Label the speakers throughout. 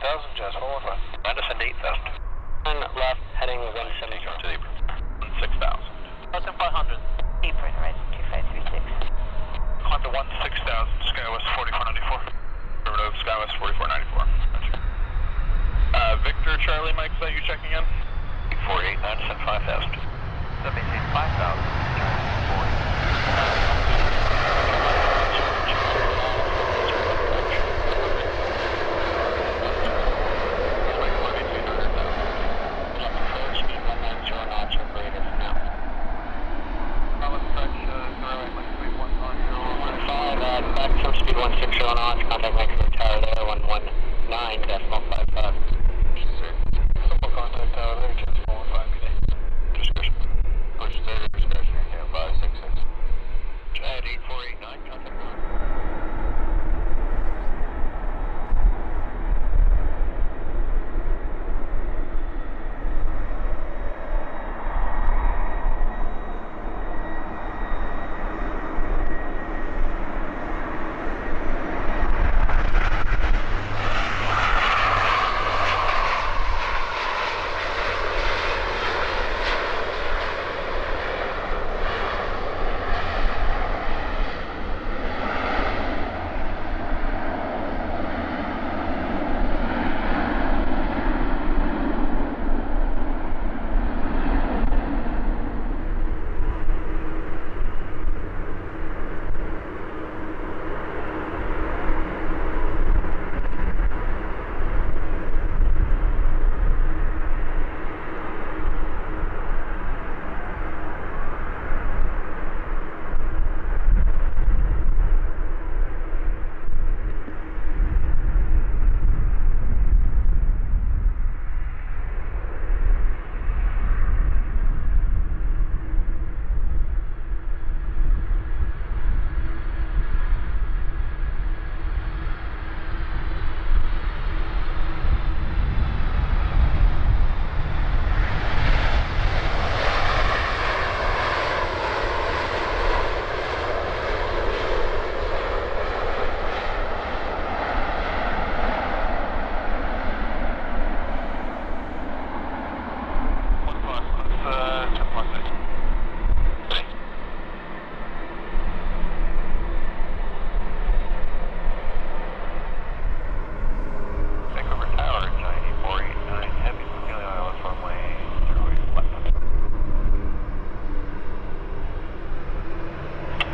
Speaker 1: 1000, Jazz 415.
Speaker 2: Land ascend 8000.
Speaker 3: Turn left, heading 170.
Speaker 2: To the 6000.
Speaker 3: 1500.
Speaker 4: Apron, right, 2536.
Speaker 1: Climb to 16,000, Skywest 4494. Affirmative, Skywest 4494. Victor, Charlie, Mike, is that you checking in?
Speaker 2: 489, ascend 5000.
Speaker 1: That means 5,000.
Speaker 3: Maximum speed 160 knots, contact maximum tower there, 119.55.
Speaker 1: Simple contact tower there, Jazz 415. Discretion. Push there, discretion, camp 566.
Speaker 2: Chad 8489, contact one.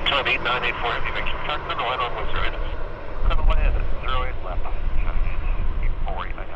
Speaker 2: Climb 8984 heavy, make sure track on the line on with 0 8. Kind of land at 08 left. 489.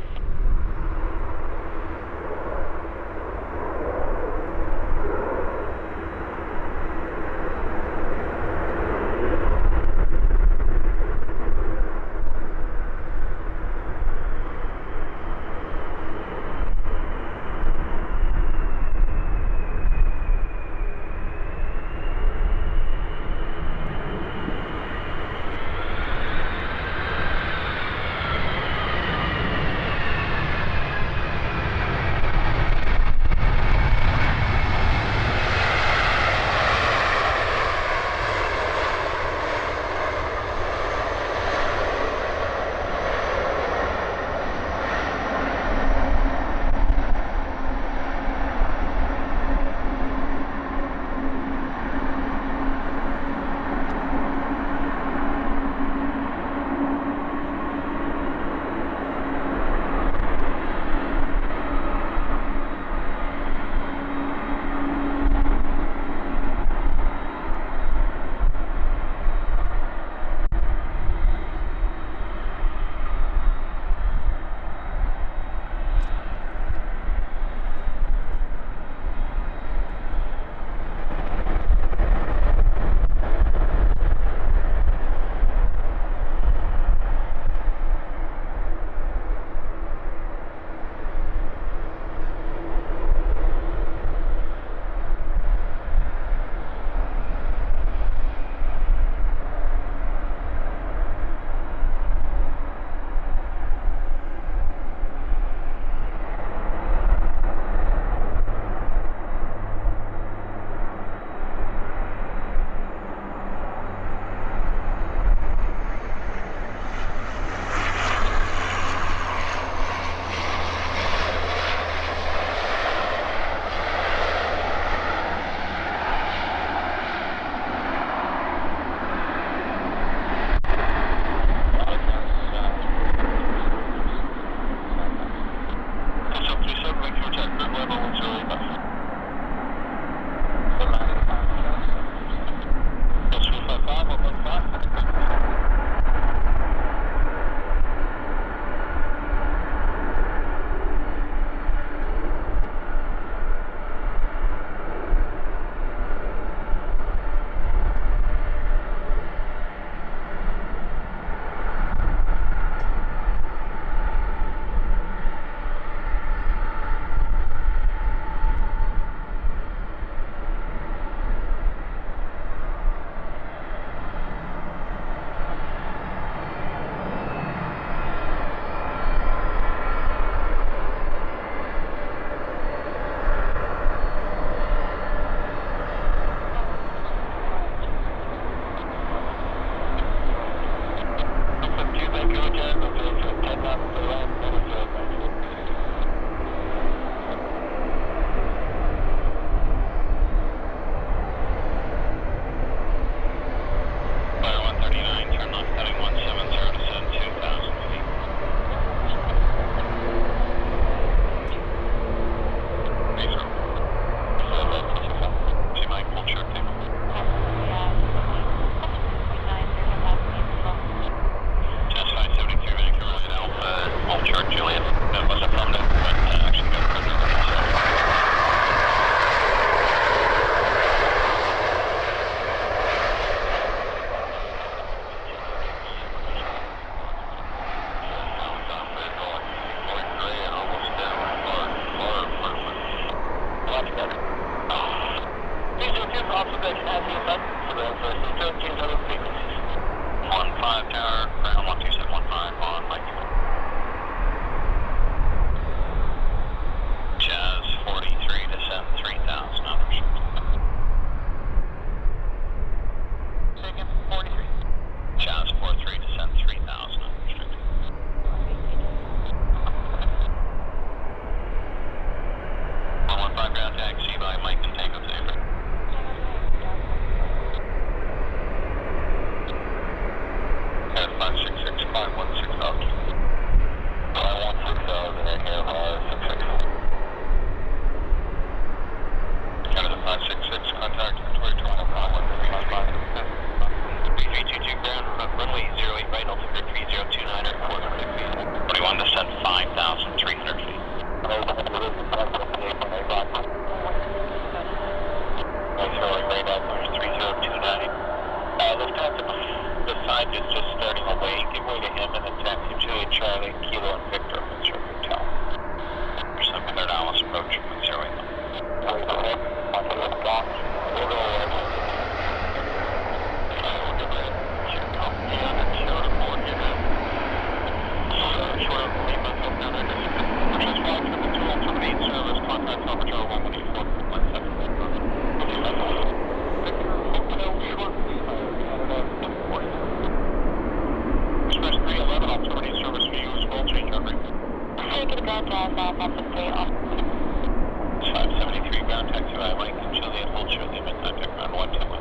Speaker 4: Ground drive 973 off.
Speaker 2: 573 ground taxi Mike, Juliet, hold short limit, contact ground 1217.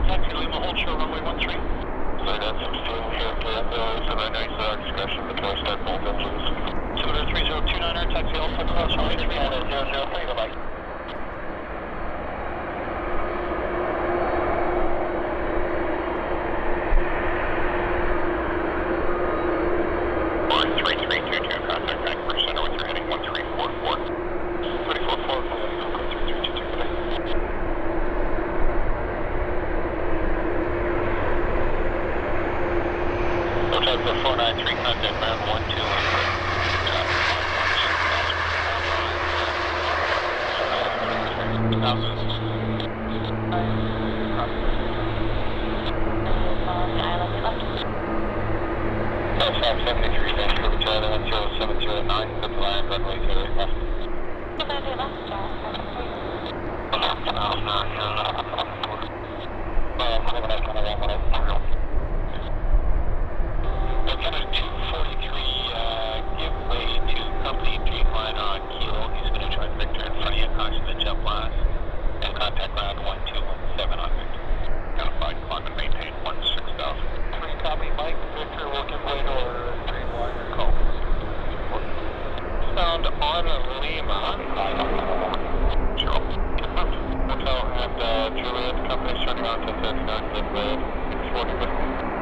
Speaker 2: Taxi Lima, hold short runway 13. So that's some student character at the so I know you said our discretion, but can I start both engines? 23029er, taxi Alpha Cross, runway 3. 003, goodbye. Juliet, company starting on to 39, give 640.